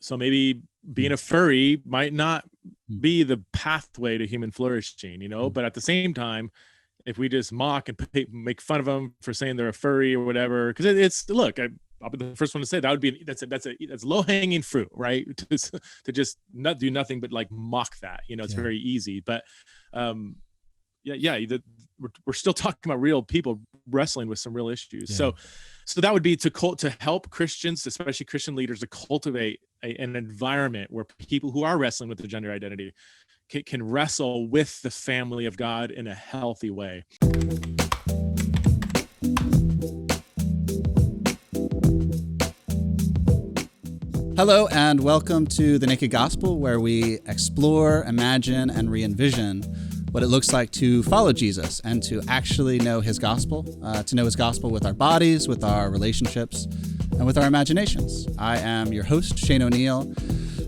So maybe being a furry might not be the pathway to human flourishing, but at the same time, if we just mock and make fun of them for saying they're a furry or whatever, because I'll be the first one to say that would be that's low hanging fruit, right? To just not do nothing but like mock that, it's very easy. But we're still talking about real people wrestling with some real issues. Yeah. So that would be to help Christians, especially Christian leaders, to cultivate an environment where people who are wrestling with their gender identity can wrestle with the family of God in a healthy way. Hello and welcome to The Naked Gospel, where we explore, imagine, and re-envision what it looks like to follow Jesus and to actually know his gospel, to know his gospel with our bodies, with our relationships, and with our imaginations. I am your host, Shane O'Neill,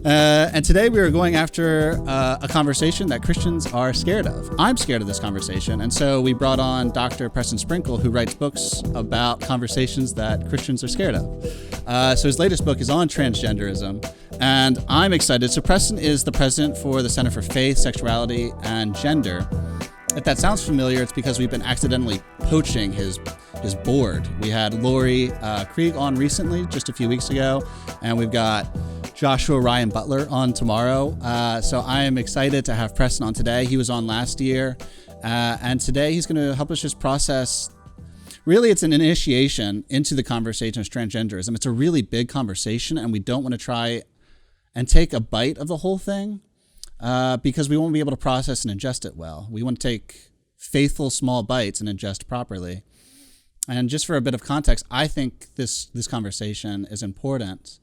and today we are going after a conversation that Christians are scared of. I'm scared of this conversation, and so we brought on Dr. Preston Sprinkle, who writes books about conversations that Christians are scared of. So his latest book is on transgenderism, and I'm excited. So Preston is the president for the Center for Faith, Sexuality, and Gender. If that sounds familiar, it's because we've been accidentally poaching his board. We had Lori Krieg on recently, just a few weeks ago, and we've got Joshua Ryan Butler on tomorrow. So I am excited to have Preston on today. He was on last year, and today he's going to help us just process. Really, it's an initiation into the conversation of transgenderism. It's a really big conversation, and we don't want to try and take a bite of the whole thing because we won't be able to process and ingest it well. We want to take faithful small bites and ingest properly. And just for a bit of context, I think this conversation is important.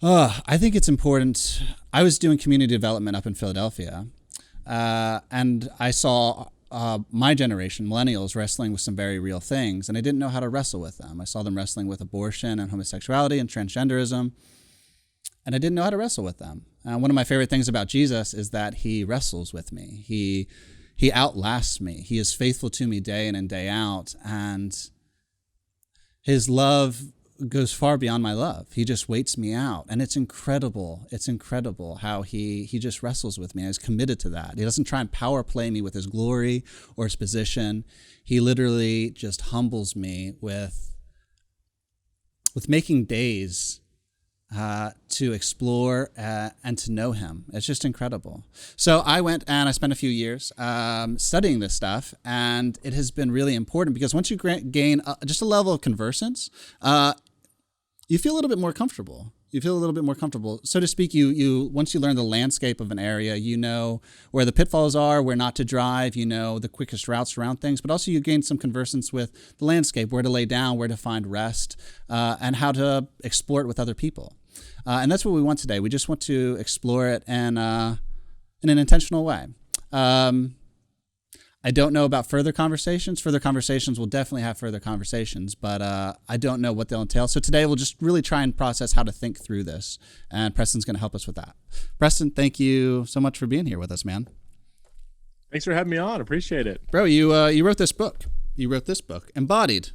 I think it's important. I was doing community development up in Philadelphia, and I saw my generation, millennials, wrestling with some very real things, and I didn't know how to wrestle with them. I saw them wrestling with abortion and homosexuality and transgenderism, and I didn't know how to wrestle with them. One of my favorite things about Jesus is that he wrestles with me. He outlasts me. He is faithful to me day in and day out, and his love goes far beyond my love. He just waits me out, and it's incredible. It's incredible how he just wrestles with me. And he's committed to that. He doesn't try and power play me with his glory or his position. He literally just humbles me with making days to explore and to know him. It's just incredible. So I went and I spent a few years studying this stuff, and it has been really important because once you gain just a level of conversance, you feel a little bit more comfortable. You feel a little bit more comfortable, so to speak. You once you learn the landscape of an area, you know where the pitfalls are, where not to drive, you know the quickest routes around things, but also you gain some conversance with the landscape, where to lay down, where to find rest, and how to explore it with other people. And that's what we want today. We just want to explore it in an intentional way. I don't know about further conversations. Further conversations, we'll definitely have further conversations, but I don't know what they'll entail. So today we'll just really try and process how to think through this, and Preston's going to help us with that. Preston, thank you so much for being here with us, man. Thanks for having me on. Appreciate it. Bro, you wrote this book. You wrote this book, Embodied.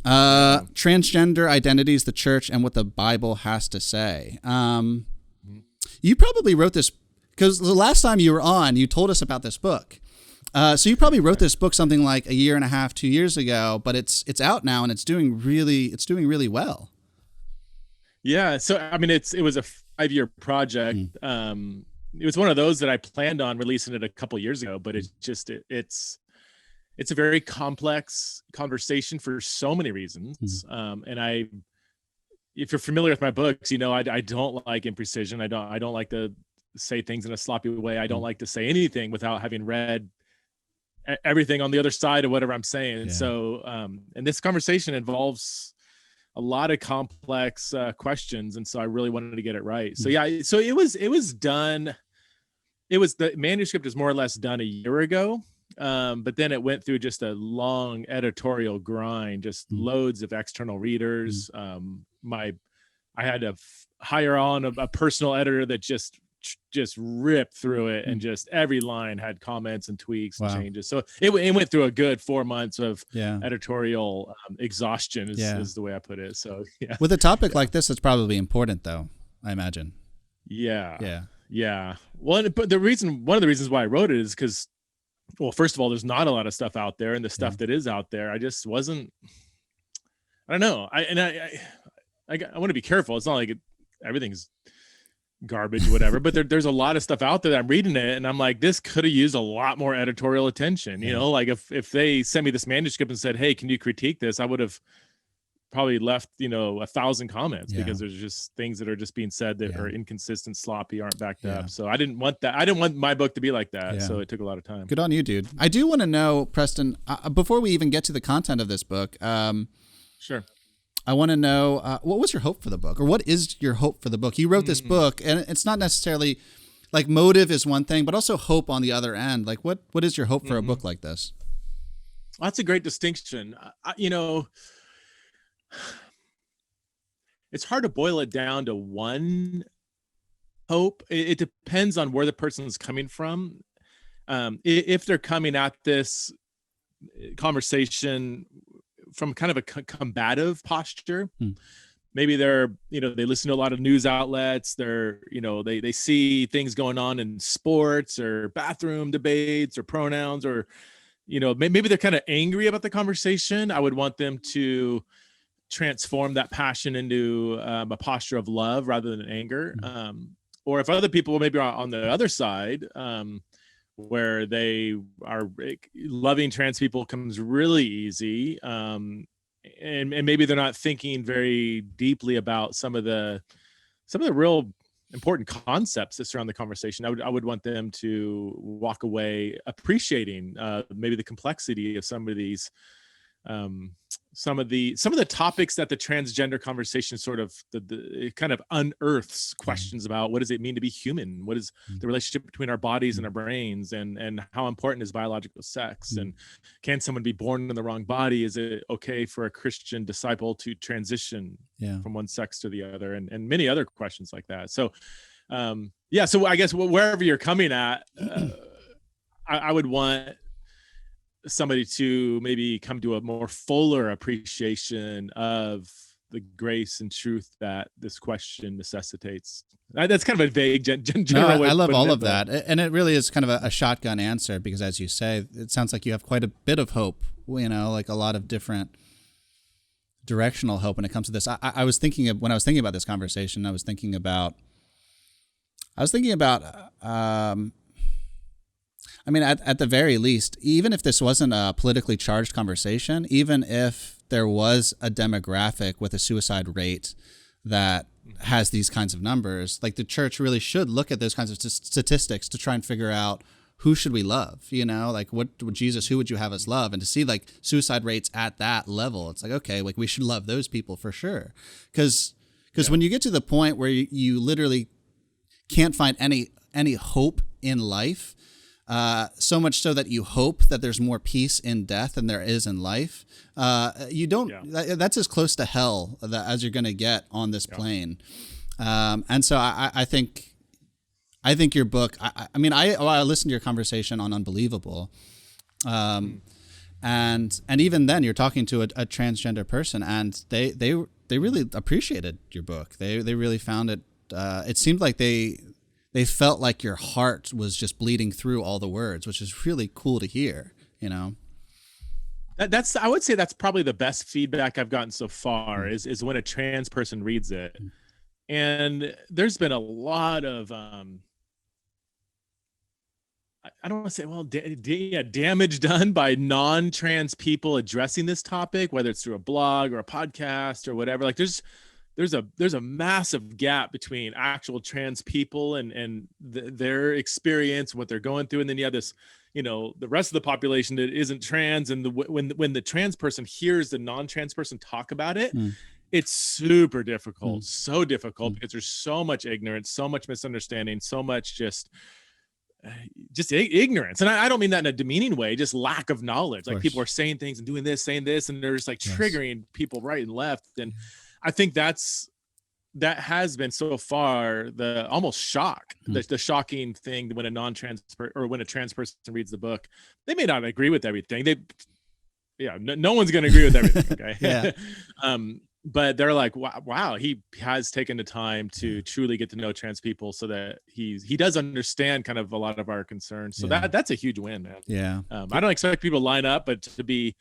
Transgender Identities, the Church, and What the Bible Has to Say. You probably wrote this, because the last time you were on, you told us about this book. So you probably wrote this book something like a year and a half, 2 years ago, but it's out now and it's doing really well. Yeah. So, I mean, it was a 5-year project. It was one of those that I planned on releasing it a couple years ago, but it's a very complex conversation for so many reasons. And if you're familiar with my books, I don't like imprecision. I don't like to say things in a sloppy way. I don't like to say anything without having read everything on the other side of whatever I'm saying. And so, and this conversation involves a lot of complex questions. And so I really wanted to get it right. So so it was done. The manuscript is more or less done a year ago. But then it went through just a long editorial grind, just loads of external readers. I had to hire on a personal editor that just ripped through it, and just every line had comments and tweaks and changes. So it went through a good 4 months of editorial exhaustion is the way I put it. So with a topic like this, it's probably important though. I imagine. Yeah. Well, but one of the reasons why I wrote it is because, well, first of all, there's not a lot of stuff out there, and the stuff that is out there, I just wasn't. I don't know. I want to be careful. It's not like everything's garbage, whatever. But there's a lot of stuff out there that I'm reading it, and I'm like, this could have used a lot more editorial attention. You know, like if they sent me this manuscript and said, "Hey, can you critique this?" I would have probably left 1,000 comments because there's just things that are just being said that are inconsistent, sloppy, aren't backed up. So I didn't want that. I didn't want my book to be like that. So it took a lot of time. Good on you, dude. I do want to know, Preston, before we even get to the content of this book, sure. I want to know, what was your hope for the book, or what is your hope for the book? You wrote this book, and it's not necessarily like motive is one thing, but also hope on the other end. Like what is your hope for a book like this? Well, that's a great distinction. It's hard to boil it down to one hope. It depends on where the person's coming from. If they're coming at this conversation from kind of a combative posture, maybe they're, they listen to a lot of news outlets. They're, they see things going on in sports or bathroom debates or pronouns, or, maybe they're kind of angry about the conversation. I would want them to transform that passion into a posture of love rather than anger. Or if other people maybe are on the other side, where they are loving trans people comes really easy, and maybe they're not thinking very deeply about some of the real important concepts that surround the conversation. I would want them to walk away appreciating maybe the complexity of some of these some of the topics that the transgender conversation sort of it kind of unearths questions about. What does it mean to be human? What is the relationship between our bodies and our brains, and how important is biological sex? And can someone be born in the wrong body? Is it okay for a Christian disciple to transition from one sex to the other? And many other questions like that. So so I guess wherever you're coming at, I would want somebody to maybe come to a more fuller appreciation of the grace and truth that this question necessitates. That's kind of a vague general way. I love all of that. And it really is kind of a shotgun answer, because as you say, it sounds like you have quite a bit of hope, like a lot of different directional hope when it comes to this. I was thinking when I was thinking about this conversation, I was thinking about at the very least, even if this wasn't a politically charged conversation, even if there was a demographic with a suicide rate that has these kinds of numbers, like the church really should look at those kinds of statistics to try and figure out who should we love, like what would Jesus, who would you have us love? And to see like suicide rates at that level, it's like, okay, like we should love those people for sure. Because when you get to the point where you literally can't find any hope in life, so much so that you hope that there's more peace in death than there is in life. You don't. That's as close to hell as you're going to get on this plane. And so I think your book. I listened to your conversation on Unbelievable, and even then you're talking to a transgender person, and they really appreciated your book. They really found it. It seemed like they felt like your heart was just bleeding through all the words, which is really cool to hear, That's I would say that's probably the best feedback I've gotten so far is when a trans person reads it. And there's been a lot of, I don't want to say, damage done by non-trans people addressing this topic, whether it's through a blog or a podcast or whatever. Like there's a massive gap between actual trans people and their experience, what they're going through, and then you have this, the rest of the population that isn't trans, and when the trans person hears the non-trans person talk about it, it's super difficult, so difficult because there's so much ignorance, so much misunderstanding, so much just ignorance. And I don't mean that in a demeaning way, just lack of knowledge. Like people are saying things and doing this, saying this, and they're just like triggering people right and left. And I think that has been so far the almost shock, the shocking thing when when a trans person reads the book. They may not agree with everything. No one's going to agree with everything. Okay. but they're like, wow, he has taken the time to truly get to know trans people, so that he does understand kind of a lot of our concerns. So that's a huge win, man. Yeah. I don't expect people to line up, but to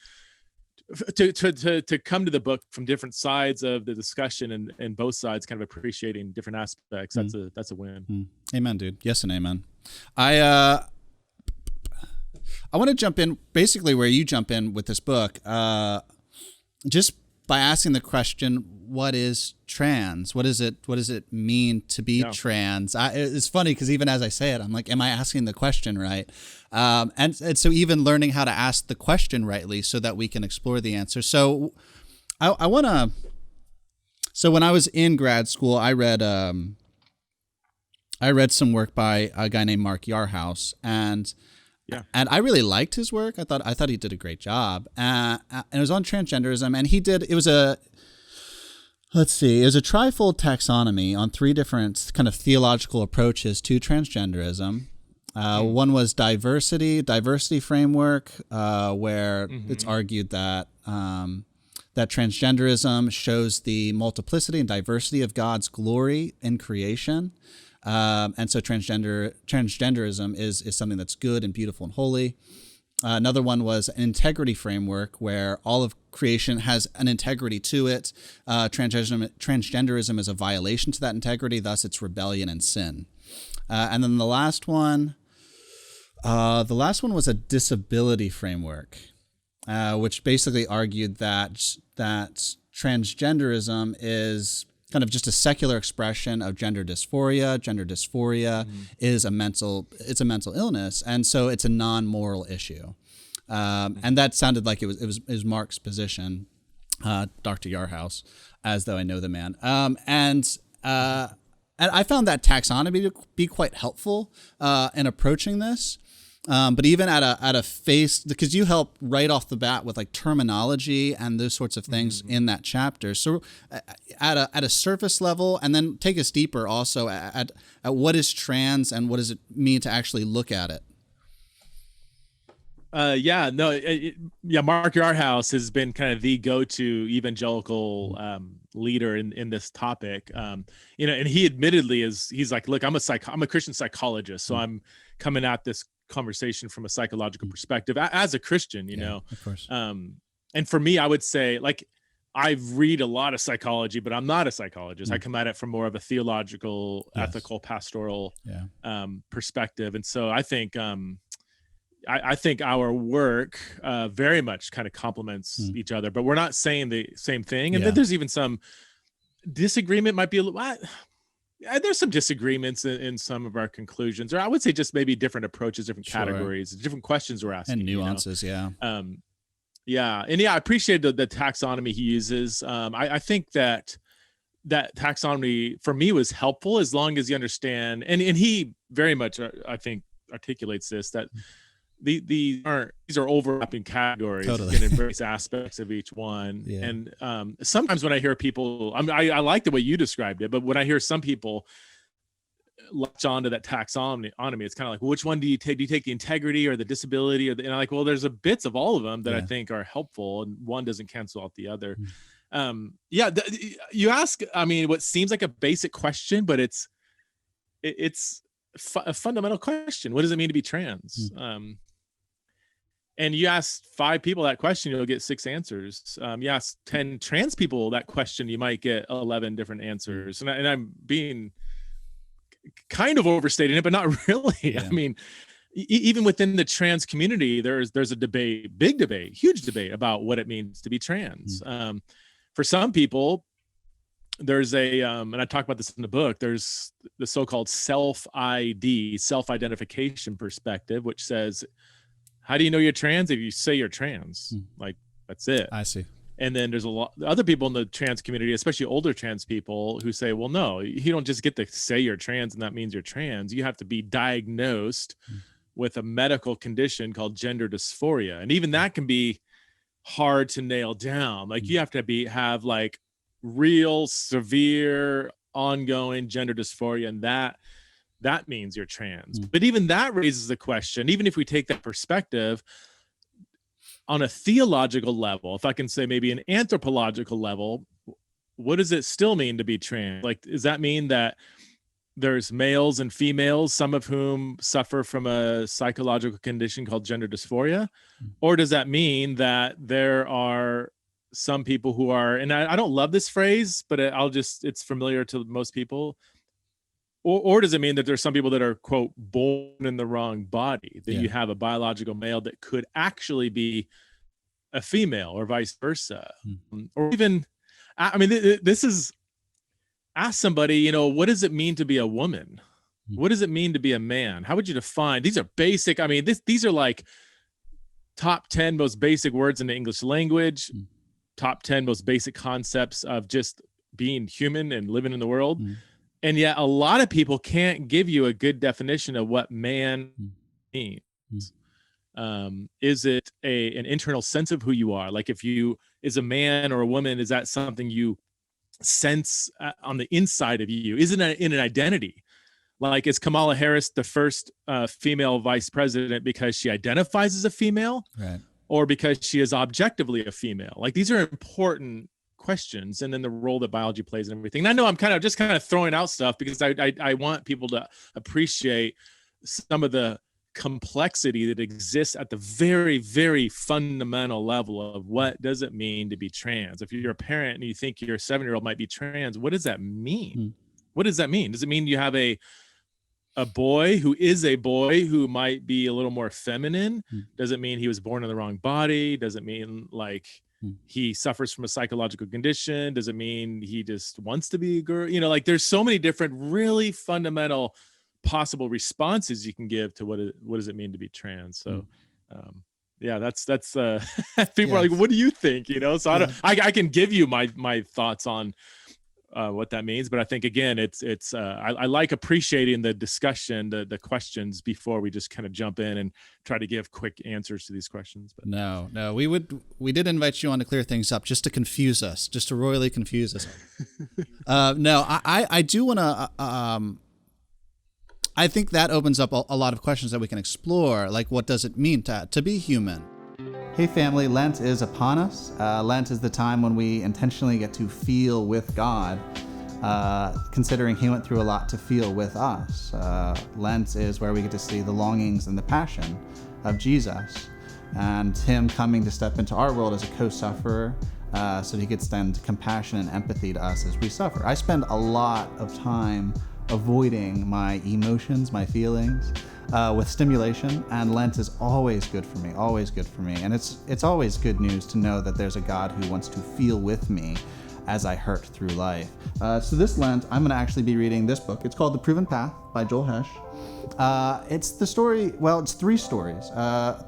come to the book from different sides of the discussion, and both sides kind of appreciating different aspects. That's a win. Amen, dude. Yes and amen. I want to jump in basically where you jump in with this book, just by asking the question, what is trans? What does it mean to be trans? It's funny because even as I say it, I'm like, am I asking the question right? And so even learning how to ask the question rightly so that we can explore the answer. So I want to, so when I was in grad school, I read some work by a guy named Mark Yarhouse, and I really liked his work. I thought he did a great job. And it was on transgenderism, and it was a trifold taxonomy on 3 different kind of theological approaches to transgenderism. One was diversity framework, where it's argued that that transgenderism shows the multiplicity and diversity of God's glory in creation. And so transgenderism is something that's good and beautiful and holy. Another one was an integrity framework where all of creation has an integrity to it. Transgenderism is a violation to that integrity, thus it's rebellion and sin. And then the last one was a disability framework, which basically argued that transgenderism is kind of just a secular expression of gender dysphoria. Gender dysphoria is a mental illness, and so it's a non-moral issue. And that sounded like it was Mark's position, Dr. Yarhouse, as though I know the man. And I found that taxonomy to be quite helpful in approaching this. But even at a face, because you help right off the bat with like terminology and those sorts of things in that chapter. So at a surface level, and then take us deeper also at what is trans and what does it mean to actually look at it? Mark Yarhouse has been kind of the go-to evangelical leader in this topic. And he admittedly he's like, look, I'm a Christian psychologist, so I'm coming at this conversation from a psychological perspective as a Christian, you know. Of course. And for me, I would say, like, I read a lot of psychology, but I'm not a psychologist. I come at it from more of a theological, ethical, pastoral perspective. And so I think I think our work very much kind of complements each other, but we're not saying the same thing. And then there's even some disagreement, might be a little. There's some disagreements in some of our conclusions, or I would say just maybe different approaches, different categories, different questions we're asking, and nuances. And I appreciate the taxonomy he uses. I think that taxonomy for me was helpful as long as you understand, and he very much, I think, articulates this, that these are overlapping categories. Totally. You can embrace aspects of each one. And sometimes when I hear people, I like the way you described it, but when I hear some people latch onto that taxonomy, it's kind of like, well, which one do you take? Do you take the integrity or the disability? And I'm like, well, there's a bits of all of them that I think are helpful, and one doesn't cancel out the other. You ask, what seems like a basic question, but it's a fundamental question. What does it mean to be trans? And you ask 5 people that question, you'll get 6 answers. You ask 10 trans people that question, you might get 11 different answers. And I'm being kind of overstating it, but not really. Even within the trans community, there's a debate, big debate, huge debate about what it means to be trans. For some people, there's and I talk about this in the book, there's the so-called self-ID, self-identification perspective, which says, how do you know you're trans? If you say you're trans, like, that's it. I see. And then there's a lot other people in the trans community, especially older trans people, who say, well, no, you don't just get to say you're trans and that means you're trans. You have to be diagnosed with a medical condition called gender dysphoria. And even that can be hard to nail down. Like, you have to have like real severe ongoing gender dysphoria, and that means you're trans. But even that raises the question, even if we take that perspective on a theological level, if I can say maybe an anthropological level, what does it still mean to be trans? Like, does that mean that there's males and females, some of whom suffer from a psychological condition called gender dysphoria? Or does that mean that there are some people who are, and I don't love this phrase, but it's familiar to most people. Or does it mean that there's some people that are, quote, born in the wrong body, that you have a biological male that could actually be a female, or vice versa? Or even, I mean, this is, ask somebody, what does it mean to be a woman? What does it mean to be a man? How would you define? These are basic. I mean, these are like top 10 most basic words in the English language, top 10 most basic concepts of just being human and living in the world. And yet a lot of people can't give you a good definition of what man means. Is it an internal sense of who you are? Like, if you is a man or a woman, is that something you sense on the inside of you? Is it in an identity? Like, is Kamala Harris the first female vice president because she identifies as a female, right, or because she is objectively a female? Like, these are important questions, and then the role that biology plays and everything. And I know I'm kind of throwing out stuff because I want people to appreciate some of the complexity that exists at the very, very fundamental level of what does it mean to be trans. If you're a parent and you think your 7-year-old might be trans, what does that mean? What does that mean? Does it mean you have a boy who is a boy who might be a little more feminine? Does it mean he was born in the wrong body? Does it mean like he suffers from a psychological condition? Does it mean he just wants to be a girl? Like, there's so many different really fundamental possible responses you can give to what does it mean to be trans. So that's people are like, what do you think? So I can give you my thoughts on what that means, but I think, again, it's I like appreciating the discussion, the questions, before we just kind of jump in and try to give quick answers to these questions. But no, we did invite you on to clear things up, just to confuse us, just to royally confuse us. No, I do want to. I think that opens up a lot of questions that we can explore, like, what does it mean to be human? Hey family, Lent is upon us. Lent is the time when we intentionally get to feel with God, considering he went through a lot to feel with us. Lent is where we get to see the longings and the passion of Jesus, and him coming to step into our world as a co-sufferer, so that he could extend compassion and empathy to us as we suffer. I spend a lot of time avoiding my emotions, my feelings, with stimulation, and Lent is always good for me, and it's always good news to know that there's a God who wants to feel with me as I hurt through life. So this Lent, I'm going to actually be reading this book. It's called The Proven Path by Joel Hesch. It's the story, it's 3 stories,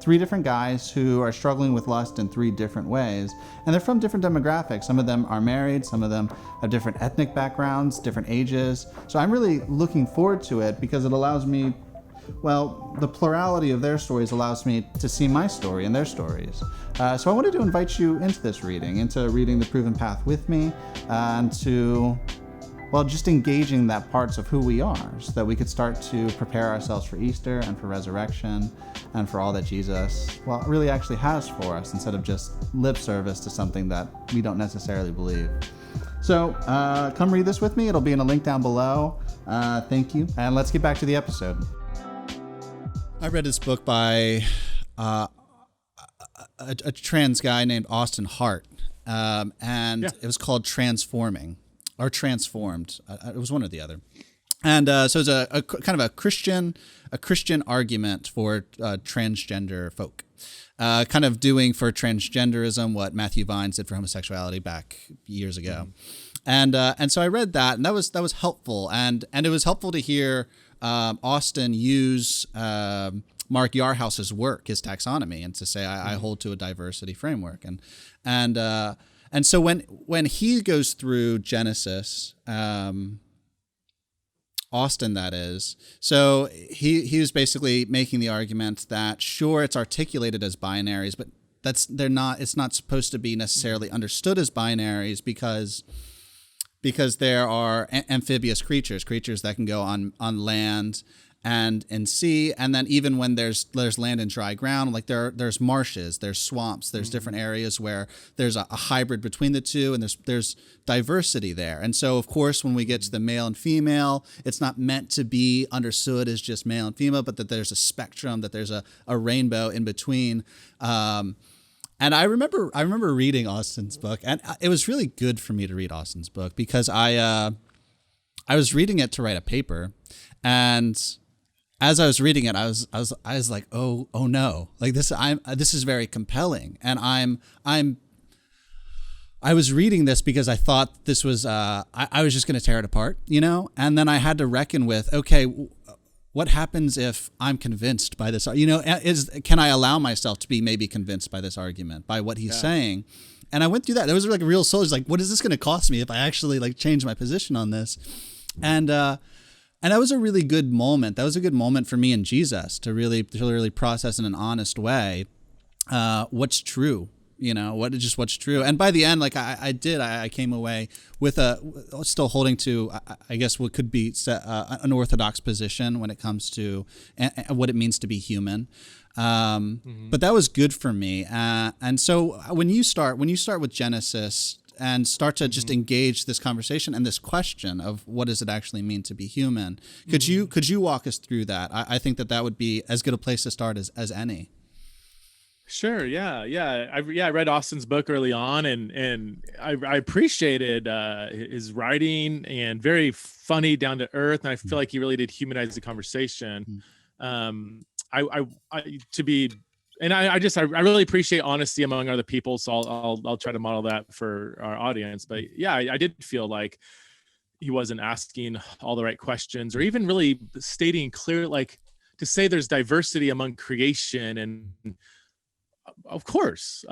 3 different guys who are struggling with lust in 3 different ways, and they're from different demographics. Some of them are married, some of them have different ethnic backgrounds, different ages. So I'm really looking forward to it because it allows me, the plurality of their stories allows me to see my story and their stories. So I wanted to invite you into reading The Proven Path with me, and to, just engaging that parts of who we are, so that we could start to prepare ourselves for Easter and for resurrection and for all that Jesus, really actually has for us, instead of just lip service to something that we don't necessarily believe. So come read this with me. It'll be in a link down below. Thank you. And let's get back to the episode. I read this book by a trans guy named Austin Hart, and it was called Transforming, or Transformed. It was one or the other. And so it's a kind of a Christian argument for transgender folk, kind of doing for transgenderism what Matthew Vines did for homosexuality back years ago. And so I read that, and that was helpful, and it was helpful to hear Austin use Mark Yarhouse's work, his taxonomy, and to say I hold to a diversity framework, and so when he goes through Genesis, Austin, that is, so he was basically making the argument that sure, it's articulated as binaries, but it's not supposed to be necessarily understood as binaries because there are amphibious creatures that can go on land and in sea, and then even when there's land and dry ground, like there's marshes, there's swamps, there's different areas where there's a hybrid between the two, and there's diversity there. And so, of course, when we get to the male and female, it's not meant to be understood as just male and female, but that there's a spectrum, that there's a rainbow in between. And I remember reading Austin's book, and it was really good for me to read Austin's book, because I was reading it to write a paper, and as I was reading it, I was like, oh no, like this is very compelling, and I was reading this because I thought this was I was just going to tear it apart, and then I had to reckon with, okay, what happens if I'm convinced by this? Can I allow myself to be maybe convinced by this argument, by what he's saying? And I went through that. There was like a real soldier, like, what is this going to cost me if I actually like change my position on this? And that was a really good moment. That was a good moment for me and Jesus to really process in an honest way what's true. What's true. And by the end, like I came away with still holding to, I guess, what could be an orthodox position when it comes to what it means to be human. But that was good for me. And so when you start with Genesis and start to just engage this conversation and this question of what does it actually mean to be human, could you walk us through that? I think that would be as good a place to start as any. Sure. Yeah. I read Austin's book early on, and I appreciated his writing, and very funny, down to earth. And I feel like he really did humanize the conversation. I really appreciate honesty among other people. So I'll try to model that for our audience. But yeah, I did feel like he wasn't asking all the right questions, or even really stating clear, like, to say there's diversity among creation, and of course,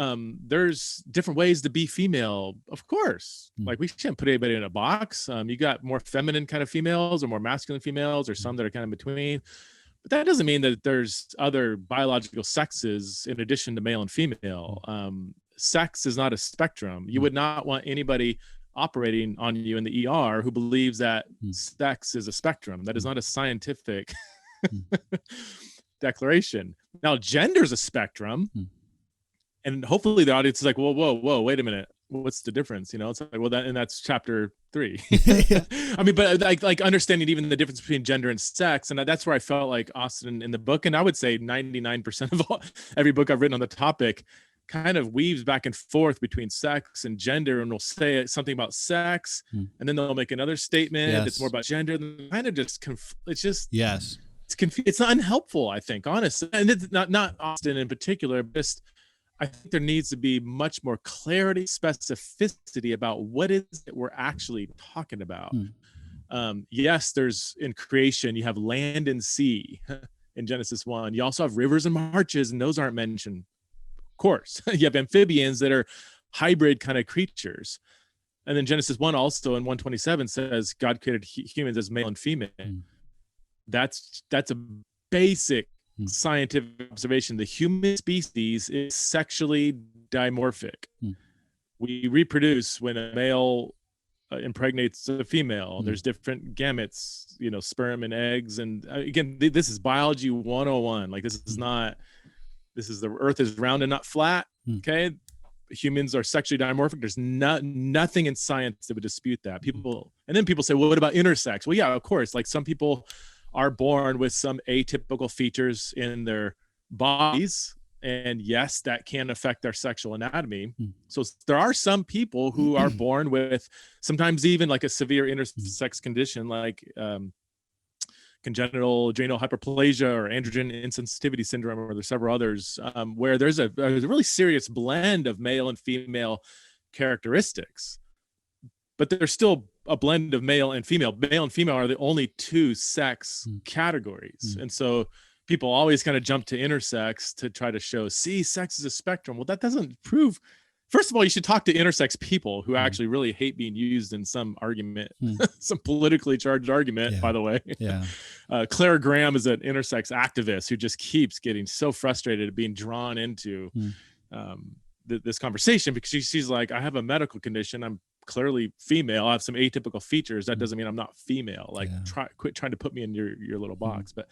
there's different ways to be female. Of course, like, we shouldn't put anybody in a box. You got more feminine kind of females, or more masculine females, or some that are kind of between. But that doesn't mean that there's other biological sexes in addition to male and female. Sex is not a spectrum. You would not want anybody operating on you in the ER who believes that sex is a spectrum. That is not a scientific declaration. Now, gender is a spectrum. And hopefully the audience is like, whoa, wait a minute. What's the difference? It's like, well, that's chapter 3. I mean, but like understanding even the difference between gender and sex. And that's where I felt like Austin in the book, and I would say 99% of every book I've written on the topic, kind of weaves back and forth between sex and gender, and will say something about sex, and then they'll make another statement that's more about gender. And kind of just it's just it's not unhelpful, I think, honestly. And it's not Austin in particular, but just I think there needs to be much more clarity, specificity about what is it we're actually talking about. Yes, there's, in creation, you have land and sea in Genesis 1. You also have rivers and marshes, and those aren't mentioned. Of course, you have amphibians that are hybrid kind of creatures. And then Genesis 1 also in 127 says God created humans as male and female. That's a basic scientific observation. The human species is sexually dimorphic. We reproduce when a male impregnates a female. There's different gametes, sperm and eggs. And again, this is biology 101. Like, this is the earth is round and not flat. Okay. Humans are sexually dimorphic. There's nothing in science that would dispute that. People say, well, what about intersex? Well, yeah, of course. Like, some people are born with some atypical features in their bodies, and yes, that can affect their sexual anatomy. So there are some people who are born with sometimes even like a severe intersex condition, like congenital adrenal hyperplasia or androgen insensitivity syndrome, or there's several others, where there's a really serious blend of male and female characteristics. But there's still a blend of male and female. Male and female are the only two sex categories. And so people always kind of jump to intersex to try to show, see, sex is a spectrum. Well, that doesn't prove. First of all, you should talk to intersex people who actually really hate being used in some argument, some politically charged argument, by the way. Claire Graham is an intersex activist who just keeps getting so frustrated at being drawn into this conversation, because she's like, I have a medical condition. I'm clearly female. I have some atypical features. That doesn't mean I'm not female. Like quit trying to put me in your little box. But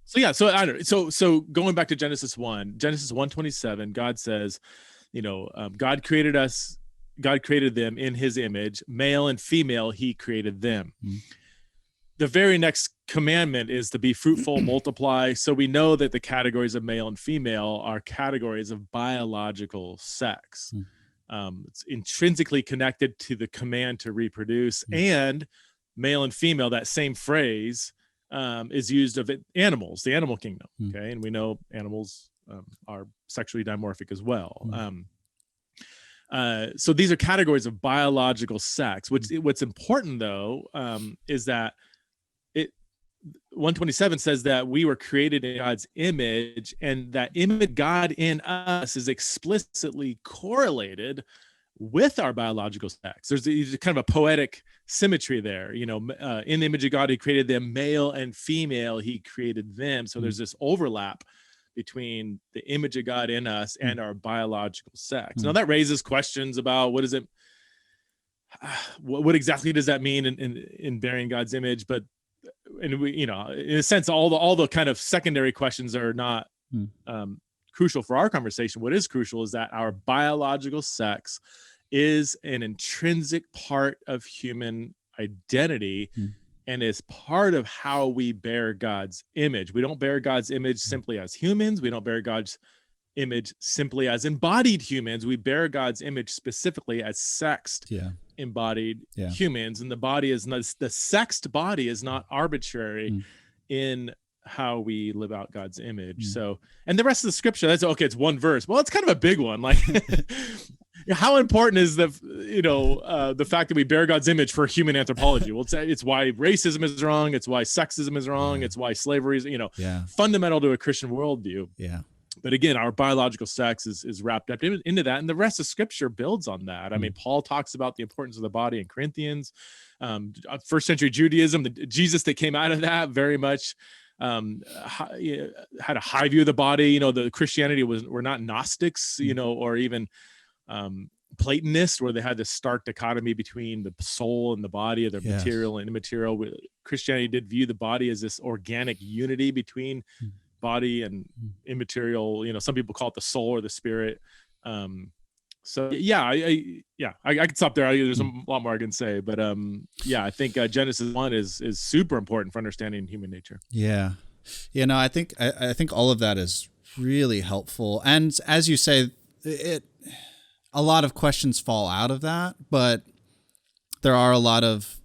so I don't know. So going back to Genesis 1:27, God says, God created us. God created them in his image, male and female, he created them. The very next commandment is to be fruitful, multiply. So we know that the categories of male and female are categories of biological sex. It's intrinsically connected to the command to reproduce, and male and female, that same phrase is used of animals, the animal kingdom. Okay. And we know animals are sexually dimorphic as well. So these are categories of biological sex. What's important though, is that 127 says that we were created in God's image, and that image God in us is explicitly correlated with our biological sex. There's kind of a poetic symmetry there. In the image of God, he created them, male and female, he created them. So there's this overlap between the image of God in us and our biological sex. Now that raises questions about what exactly does that mean in bearing God's image? But we, in a sense, all the kind of secondary questions are not crucial for our conversation. What is crucial is that our biological sex is an intrinsic part of human identity and is part of how we bear God's image. We don't bear God's image simply as humans. We don't bear God's image simply as embodied humans. We bear God's image specifically as sexed embodied humans. And the sexed body is not arbitrary in how we live out God's image. So, and the rest of the scripture, it's one verse. Well, it's kind of a big one. Like, how important is the fact that we bear God's image for human anthropology? Well, it's why racism is wrong. It's why sexism is wrong. It's why slavery is, fundamental to a Christian worldview. Yeah. But again, our biological sex is wrapped up into that. And the rest of scripture builds on that. I mean, Paul talks about the importance of the body in Corinthians. First century Judaism, Jesus that came out of that very much had a high view of the body. The Christianity were not Gnostics, or even Platonists, where they had this stark dichotomy between the soul and the body, or the material and immaterial. Christianity did view the body as this organic unity between body and immaterial. Some people call it the soul or the spirit. So I could stop there. There's a lot more I can say, but I think Genesis 1 is super important for understanding human nature. I think all of that is really helpful. And as you say, a lot of questions fall out of that, but there are a lot of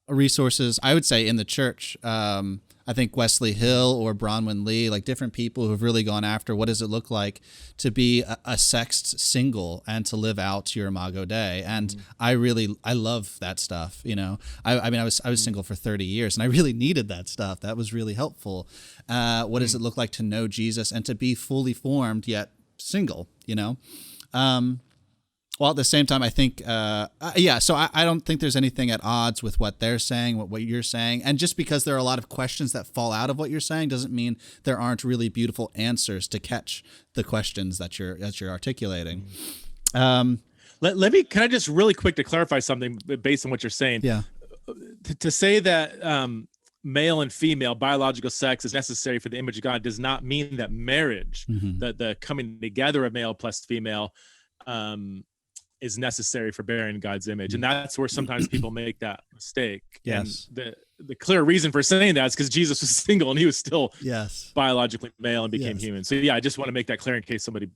resources, I would say, in the church. I think Wesley Hill or Bronwyn Lee, like different people who've really gone after what does it look like to be a sexed single and to live out your Imago Dei. And I love that stuff. I was single for 30 years and I really needed that stuff. That was really helpful. What does it look like to know Jesus and to be fully formed yet single, Well, at the same time, I think, so I don't think there's anything at odds with what they're saying, what you're saying. And just because there are a lot of questions that fall out of what you're saying doesn't mean there aren't really beautiful answers to catch the questions that you're articulating. Can I just really quick to clarify something based on what you're saying? Yeah. To say that male and female biological sex is necessary for the image of God does not mean that marriage, the coming together of male plus female, is necessary for bearing God's image. And that's where sometimes people make that mistake. Yes. And the clear reason for saying that is because Jesus was single and he was still biologically male and became human. So I just want to make that clear in case somebody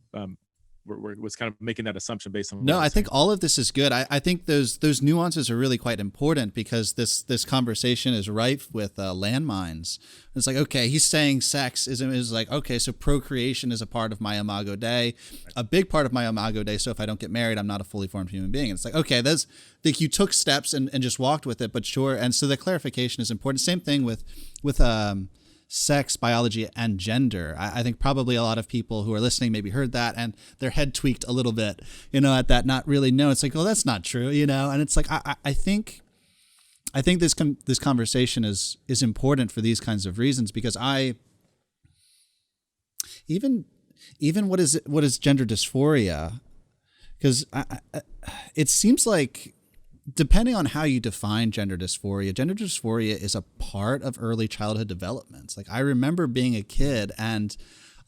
was kind of making that assumption based on. No, I think all of this is good. I think those nuances are really quite important because this conversation is rife with landmines. It's like, okay, he's saying sex is like, okay, so procreation is a part of my Imago Dei, a big part of my Imago Dei. So if I don't get married, I'm not a fully formed human being. And it's like, okay, you took steps and just walked with it, but sure. And so the clarification is important. Same thing with sex, biology, and gender. I think probably a lot of people who are listening maybe heard that and their head tweaked a little bit, at that, not really know. It's like, oh, that's not true, and it's like, I think this conversation is important for these kinds of reasons because even what is gender dysphoria, Because it seems like, depending on how you define gender dysphoria is a part of early childhood development. Like, I remember being a kid, and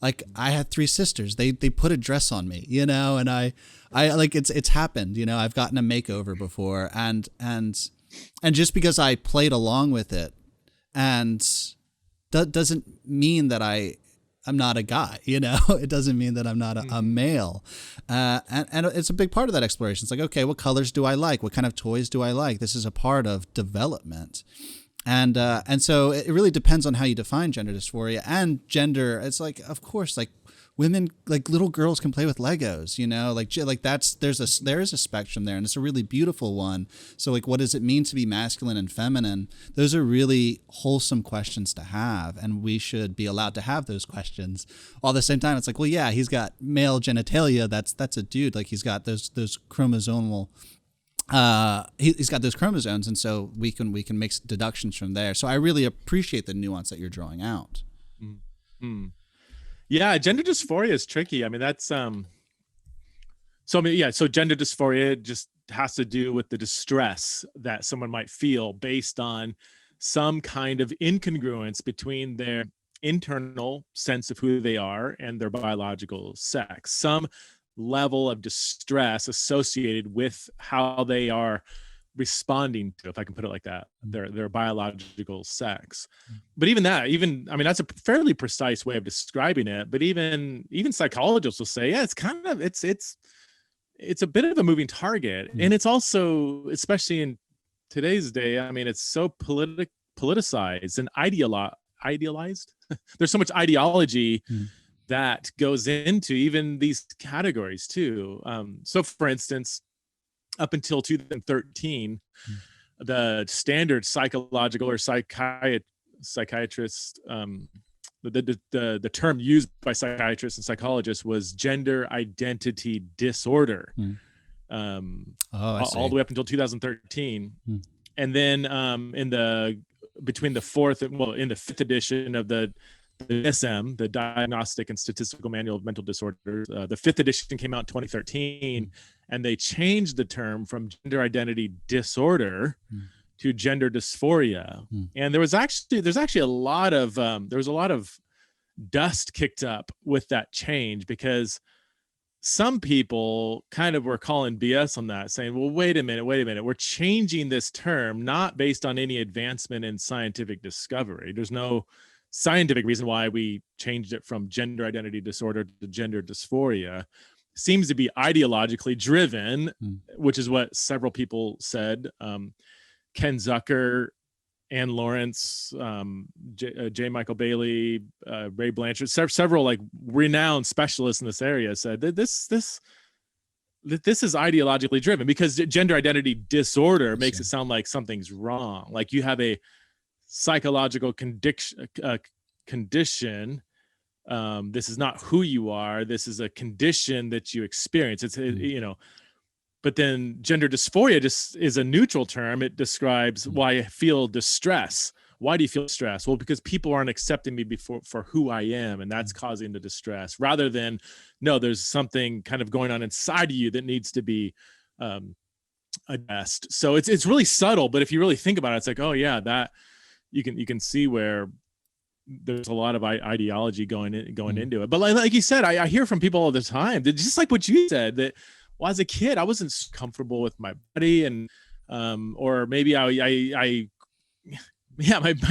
like, I had three sisters. They put a dress on me, you know, and I like, it's happened, you know. I've gotten a makeover before, and just because I played along with it, and doesn't mean that I'm not a guy, you know. It doesn't mean that I'm not a male. And it's a big part of that exploration. It's like, okay, what colors do I like? What kind of toys do I like? This is a part of development. And so it really depends on how you define gender dysphoria and gender. It's like, of course, like, women, like, little girls can play with Legos, you know, like there is a spectrum there, and it's a really beautiful one. So, like, what does it mean to be masculine and feminine? Those are really wholesome questions to have, and we should be allowed to have those questions. All at the same time, it's like, well, yeah, he's got male genitalia. That's a dude. Like, he's got those chromosomal. He's got those chromosomes, and so we can make deductions from there. So I really appreciate the nuance that you're drawing out. Mm-hmm. Yeah, gender dysphoria is tricky. I mean, that's so gender dysphoria just has to do with the distress that someone might feel based on some kind of incongruence between their internal sense of who they are and their biological sex. Some level of distress associated with how they are responding to, if I can put it like that, their biological sex. But even I mean, that's a fairly precise way of describing it. But even psychologists will say, yeah, it's kind of it's a bit of a moving target, and it's also, especially in today's day, I mean, it's so politicized and idealized. There's so much ideology that goes into even these categories too. So, for instance, up until 2013, the standard psychological or psychiatrist, the term used by psychiatrists and psychologists was gender identity disorder. All the way up until 2013. And then in the fifth edition of the DSM, the Diagnostic and Statistical Manual of Mental Disorders, the fifth edition came out in 2013, and they changed the term from gender identity disorder to gender dysphoria. And there's actually a lot of dust kicked up with that change, because some people kind of were calling BS on that, saying, well, wait a minute, we're changing this term not based on any advancement in scientific discovery. There's no scientific reason why we changed it from gender identity disorder to gender dysphoria. Seems to be ideologically driven, which is what several people said. Ken Zucker, Ann Lawrence, J. Michael Bailey, Ray Blanchard, several like renowned specialists in this area said that this is ideologically driven, because gender identity disorder makes it sound like something's wrong. Like you have a psychological condition. This is not who you are. This is a condition that you experience. It's but then gender dysphoria just is a neutral term. It describes why I feel distress. Why do you feel distress? Well, because people aren't accepting me for who I am, and that's causing the distress, rather than, no, there's something kind of going on inside of you that needs to be addressed. So it's really subtle, but if you really think about it, it's like, oh yeah, that you can see where there's a lot of ideology going into it. But like you said, I hear from people all the time that, just like what you said, that, well, as a kid, I wasn't comfortable with my body, and or maybe my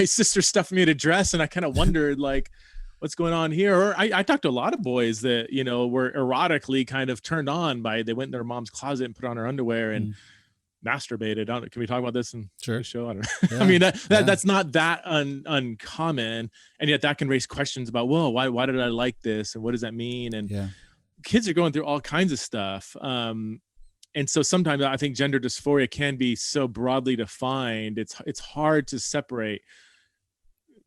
sister stuffed me in a dress, and I kind of wondered, like, what's going on here? Or I talked to a lot of boys that, were erotically kind of turned on by, they went in their mom's closet and put on her underwear and masturbated. Can we talk about this in the show? I don't know. Yeah. I mean, that's not that uncommon, and yet that can raise questions about, well, why did I like this, and what does that mean? And kids are going through all kinds of stuff. And so sometimes I think gender dysphoria can be so broadly defined. It's hard to separate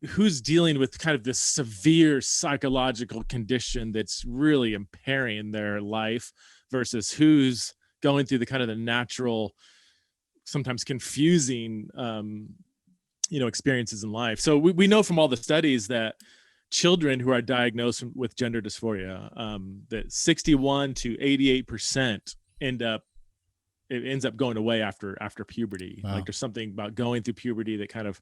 who's dealing with kind of this severe psychological condition that's really impairing their life versus who's going through the kind of the natural, sometimes confusing, experiences in life. So we know from all the studies that children who are diagnosed with gender dysphoria, that 61 to 88% it ends up going away after puberty. Wow. Like there's something about going through puberty that kind of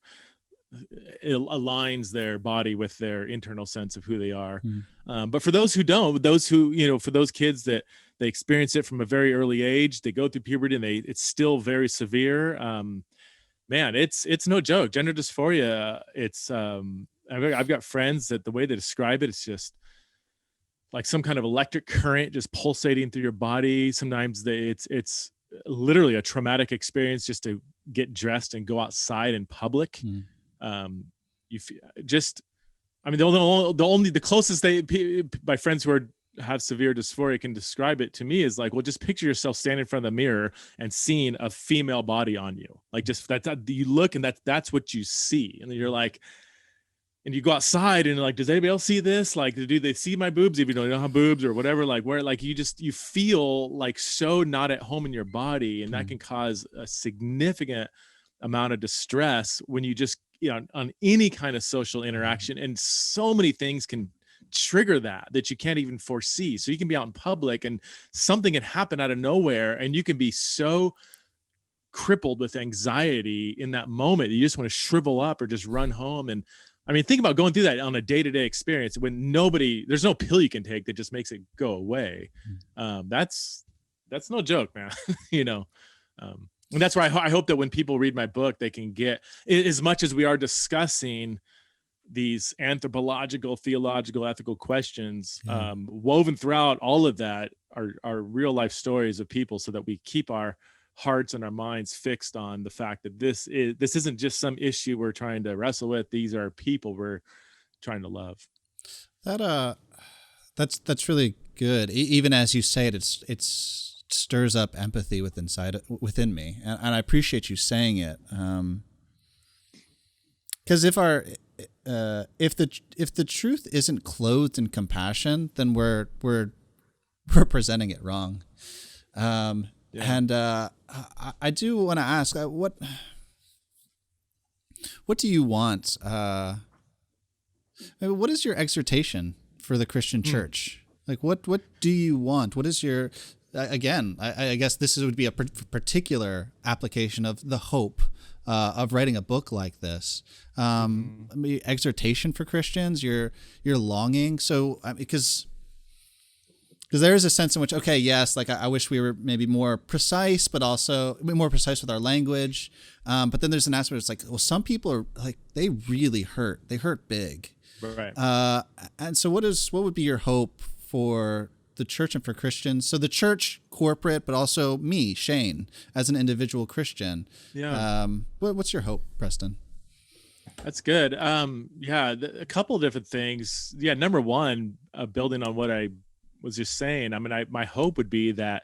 it aligns their body with their internal sense of who they are. But for those who don't, those who, for those kids that they experience it from a very early age, they go through puberty and it's still very severe. Man, it's no joke. Gender dysphoria. I've got friends that the way they describe it, it's just like some kind of electric current just pulsating through your body. Sometimes it's literally a traumatic experience just to get dressed and go outside in public. The closest my friends who have severe dysphoria can describe it to me is like, well, just picture yourself standing in front of the mirror and seeing a female body on you. Like just that you look and that's what you see. And then you're like, and you go outside and like, does anybody else see this? Like, do they see my boobs? Even though you don't have boobs or whatever, like where, like you feel like so not at home in your body. And that can cause a significant amount of distress when you just, on any kind of social interaction, and so many things can trigger that you can't even foresee. So you can be out in public and something can happen out of nowhere and you can be so crippled with anxiety in that moment. You just want to shrivel up or just run home. And I mean, think about going through that on a day-to-day experience when there's no pill you can take that just makes it go away. That's no joke, man. And that's why I hope that when people read my book, they can get, as much as we are discussing these anthropological, theological, ethical questions, woven throughout all of that are real life stories of people, so that we keep our hearts and our minds fixed on the fact that this isn't just some issue we're trying to wrestle with. These are people we're trying to love. That's really good. Even as you say it, it's stirs up empathy within me, and I appreciate you saying it. Because if the truth isn't clothed in compassion, then we're presenting it wrong. And I do want to ask, what do you want? What is your exhortation for the Christian church? Like, what do you want? What is your, again, I guess this would be a particular application of the hope of writing a book like this. Exhortation for Christians, your longing. So, because there is a sense in which, okay, yes, like I wish we were maybe more precise, but also more precise with our language. But then there's an aspect where it's like, well, some people are like, they really hurt. They hurt big. Right. And so what would be your hope for the church and for Christians? So the church corporate, but also me, Shane, as an individual Christian. Yeah. What's your hope, Preston? That's good. A couple of different things. Yeah. Number one, building on what I was just saying, I mean, my hope would be that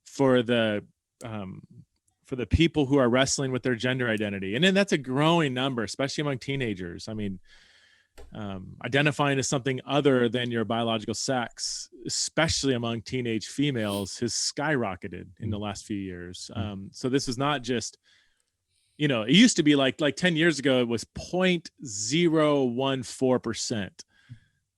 for the people who are wrestling with their gender identity, and then that's a growing number, especially among teenagers. I mean, identifying as something other than your biological sex, especially among teenage females, has skyrocketed in the last few years. So this is not just, it used to be like 10 years ago, it was 0.014%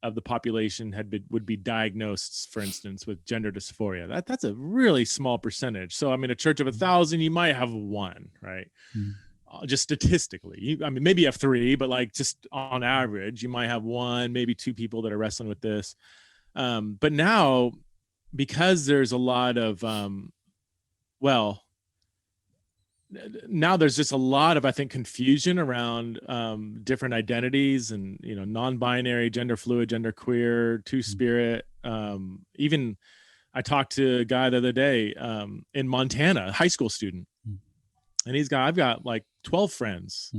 of the population would be diagnosed, for instance, with gender dysphoria. That's a really small percentage. So, I mean, a church of 1,000, you might have one, right? Just statistically, maybe you have three, but like just on average, you might have one, maybe two people that are wrestling with this. But now, because there's a lot of, now there's just a lot of, I think, confusion around different identities and, non-binary, gender fluid, gender queer, two-spirit. Even I talked to a guy the other day in Montana, a high school student. And I've got like 12 friends,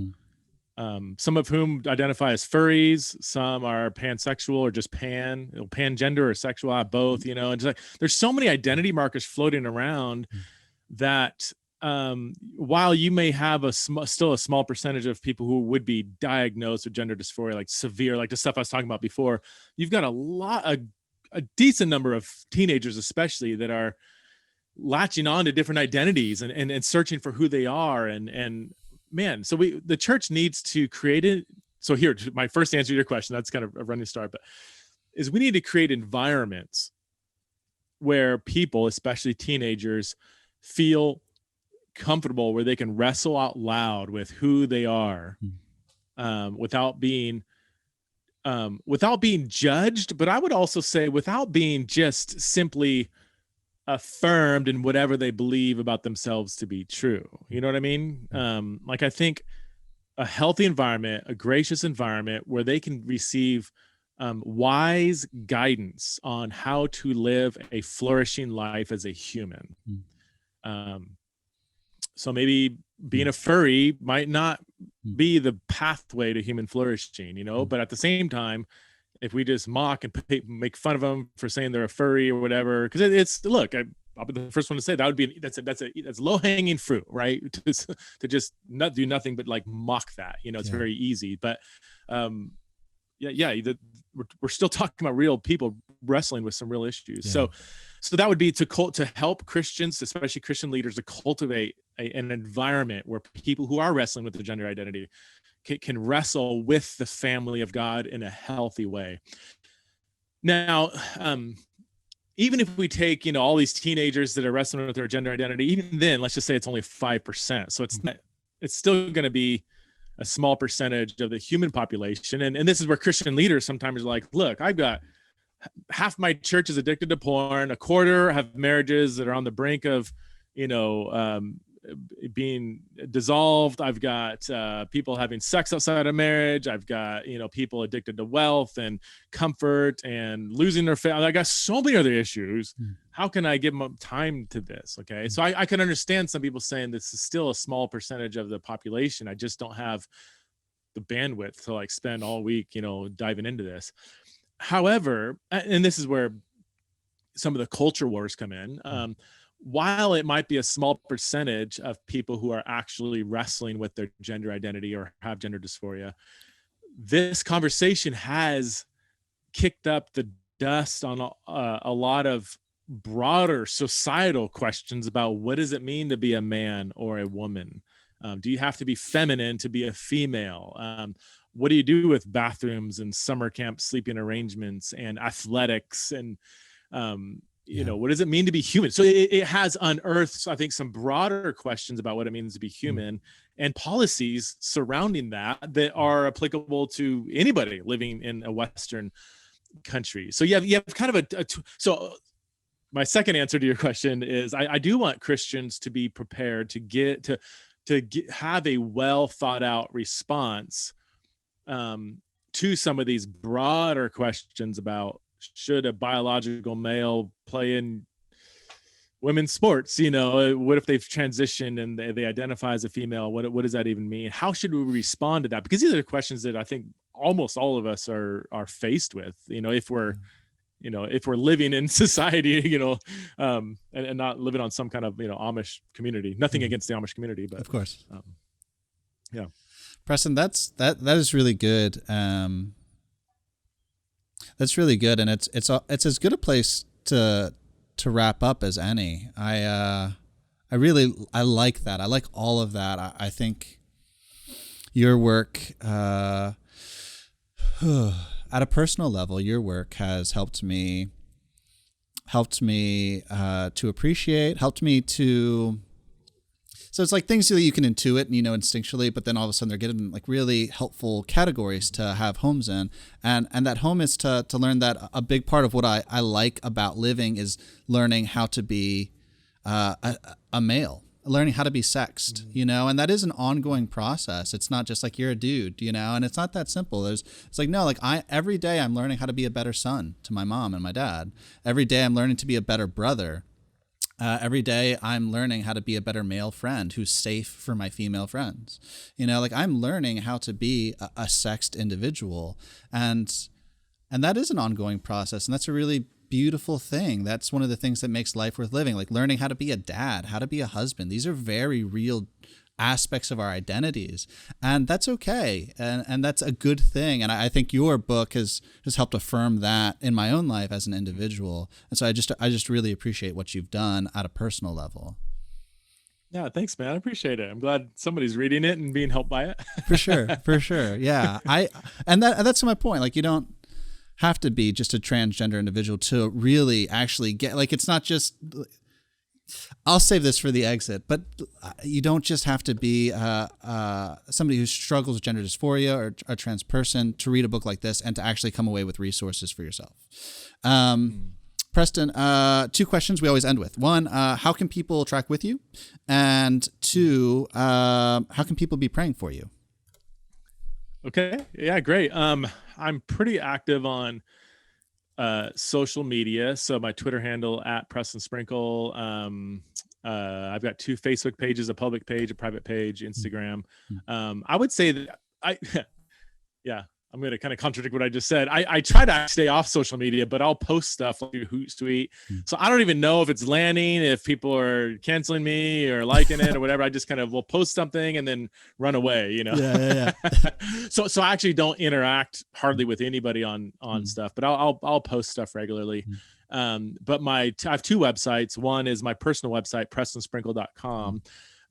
some of whom identify as furries. Some are pansexual or just pangender or sexual, both, and just like, there's so many identity markers floating around that while you may have still a small percentage of people who would be diagnosed with gender dysphoria, like severe, like the stuff I was talking about before, you've got a decent number of teenagers, especially, that are latching on to different identities and searching for who they are. And man, so the church needs to create it. So here, my first answer to your question, that's kind of a running start, but is we need to create environments where people, especially teenagers, feel comfortable, where they can wrestle out loud with who they are, without being judged, but I would also say without being just simply affirmed in whatever they believe about themselves to be true. You know what I mean? Like, I think a healthy environment, a gracious environment where they can receive wise guidance on how to live a flourishing life as a human. So maybe being a furry might not be the pathway to human flourishing, you know, but at the same time, if we just mock and make fun of them for saying they're a furry or whatever, because it's look, I'll be the first one to say that would be that's low hanging fruit, right? To just not do nothing but like mock that, you know, it's very easy. But we're still talking about real people wrestling with some real issues. So that would be to help Christians, especially Christian leaders, to cultivate an environment where people who are wrestling with the gender identity can wrestle with the family of God in a healthy way. Now, even if we take, you know, all these teenagers that are wrestling with their gender identity, even then, let's just say it's only 5%. So it's still going to be a small percentage of the human population. And this is where Christian leaders sometimes are like, look, I've got half my church is addicted to porn, a quarter have marriages that are on the brink of, you know, being dissolved. I've got people having sex outside of marriage. I've got, you know, people addicted to wealth and comfort and losing their family. I got so many other issues. How can I give them time to this? Okay. So I can understand some people saying this is still a small percentage of the population. I just don't have the bandwidth to like spend all week, you know, diving into this. However, and this is where some of the culture wars come in. While it might be a small percentage of people who are actually wrestling with their gender identity or have gender dysphoria, this conversation has kicked up the dust on a lot of broader societal questions about what does it mean to be a man or a woman? Do you have to be feminine to be a female? What do you do with bathrooms and summer camp sleeping arrangements and athletics and you know, what does it mean to be human? So it has unearthed, I think, some broader questions about what it means to be human and policies surrounding that are applicable to anybody living in a Western country. So you have kind of so my second answer to your question is I do want Christians to be prepared to have a well thought out response to some of these broader questions about, should a biological male play in women's sports? You know, what if they've transitioned and they identify as a female? What does that even mean? How should we respond to that? Because these are questions that I think almost all of us are faced with, you know, if we're living in society, you know, and not living on some kind of, you know, Amish community. Nothing against the Amish community, but of course. Yeah. Preston, that is really good. That's really good, and it's as good a place to wrap up as any. I like that. I like all of that. I think your work, at a personal level, your work has helped me to appreciate, helped me to. So it's like things that you can intuit and, you know, instinctually, but then all of a sudden they're getting like really helpful categories to have homes in. And that home is to learn that a big part of what I like about living is learning how to be a male, learning how to be sexed, you know, and that is an ongoing process. It's not just like you're a dude, you know, and it's not that simple. It's like, no, like every day I'm learning how to be a better son to my mom and my dad. Every day I'm learning to be a better brother. Every day I'm learning how to be a better male friend who's safe for my female friends. You know, like I'm learning how to be a sexed individual. And that is an ongoing process. And that's a really beautiful thing. That's one of the things that makes life worth living, like learning how to be a dad, how to be a husband. These are very real aspects of our identities, and that's okay, and that's a good thing. And I think your book has helped affirm that in my own life as an individual. And so I just really appreciate what you've done at a personal level. Yeah, thanks, man. I appreciate it. I'm glad somebody's reading it and being helped by it. For sure. Yeah. And that's my point. Like, you don't have to be just a transgender individual to really actually get, like, it's not just, I'll save this for the exit, but you don't just have to be somebody who struggles with gender dysphoria or a trans person to read a book like this and to actually come away with resources for yourself. Preston, 2 questions we always end with. 1, how can people track with you? And 2, how can people be praying for you? Okay. Yeah, great. I'm pretty active on social media. So my Twitter handle at Preston Sprinkle. I've got 2 Facebook pages, a public page, a private page, Instagram. I would say that yeah, I'm going to kind of contradict what I just said. I try to stay off social media, but I'll post stuff like Hootsuite. So I don't even know if it's landing, if people are canceling me or liking it or whatever. I just kind of will post something and then run away, you know? Yeah. So I actually don't interact hardly with anybody on stuff, but I'll post stuff regularly. But I have 2 websites. One is my personal website, prestonsprinkle.com.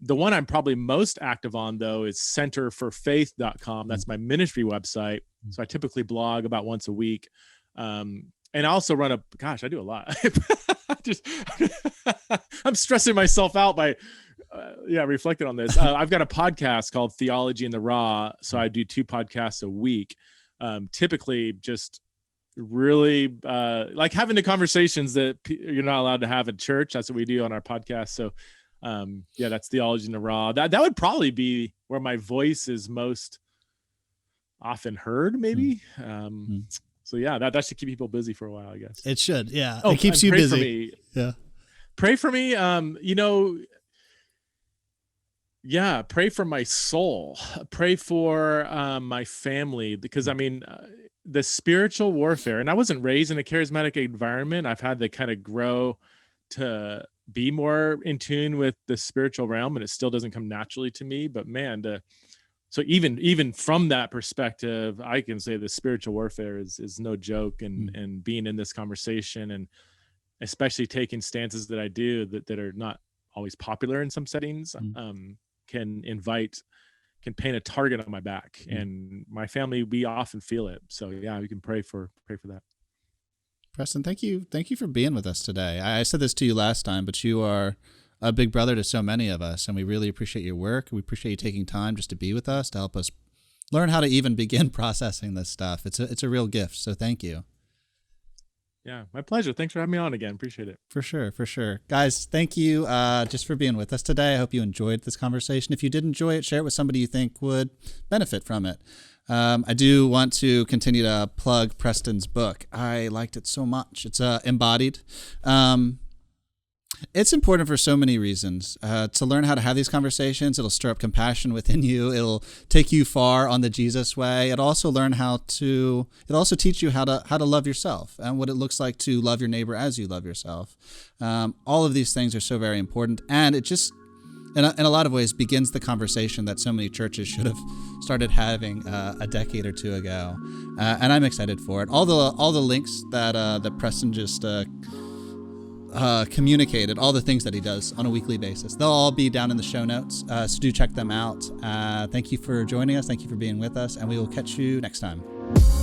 The one I'm probably most active on, though, is centerforfaith.com. That's my ministry website. So I typically blog about once a week. And I also run I do a lot. I'm stressing myself out by, reflecting on this. I've got a podcast called Theology in the Raw. So I do 2 podcasts a week. Typically just really like having the conversations that you're not allowed to have at church. That's what we do on our podcast. So that's Theology in the Raw. That would probably be where my voice is most often heard, maybe. So yeah, that should keep people busy for a while, I guess. It should, yeah. It keeps you busy. For me. Yeah. Pray for me. Pray for my soul. Pray for my family, because the spiritual warfare, and I wasn't raised in a charismatic environment. I've had to kind of grow to be more in tune with the spiritual realm, and it still doesn't come naturally to me. But man, so even from that perspective, I can say the spiritual warfare is no joke, and being in this conversation, and especially taking stances that I do that are not always popular in some settings, can paint a target on my back, and my family, we often feel it. So yeah, we can pray for that. Preston, thank you for being with us today. I said this to you last time, but you are a big brother to so many of us, and we really appreciate your work. We appreciate you taking time just to be with us, to help us learn how to even begin processing this stuff. It's a real gift, so thank you. Yeah, my pleasure. Thanks for having me on again. Appreciate it. For sure. Guys, thank you just for being with us today. I hope you enjoyed this conversation. If you did enjoy it, share it with somebody you think would benefit from it. I do want to continue to plug Preston's book. I liked it so much. It's Embodied. It's important for so many reasons. To learn how to have these conversations, it'll stir up compassion within you. It'll take you far on the Jesus way. It'll also teach you how to love yourself and what it looks like to love your neighbor as you love yourself. All of these things are so very important, and it just, in a lot of ways, begins the conversation that so many churches should have started having a decade or 2 ago. And I'm excited for it. All the links that Preston just communicated, all the things that he does on a weekly basis, they'll all be down in the show notes. So do check them out. Thank you for joining us. Thank you for being with us, and we will catch you next time.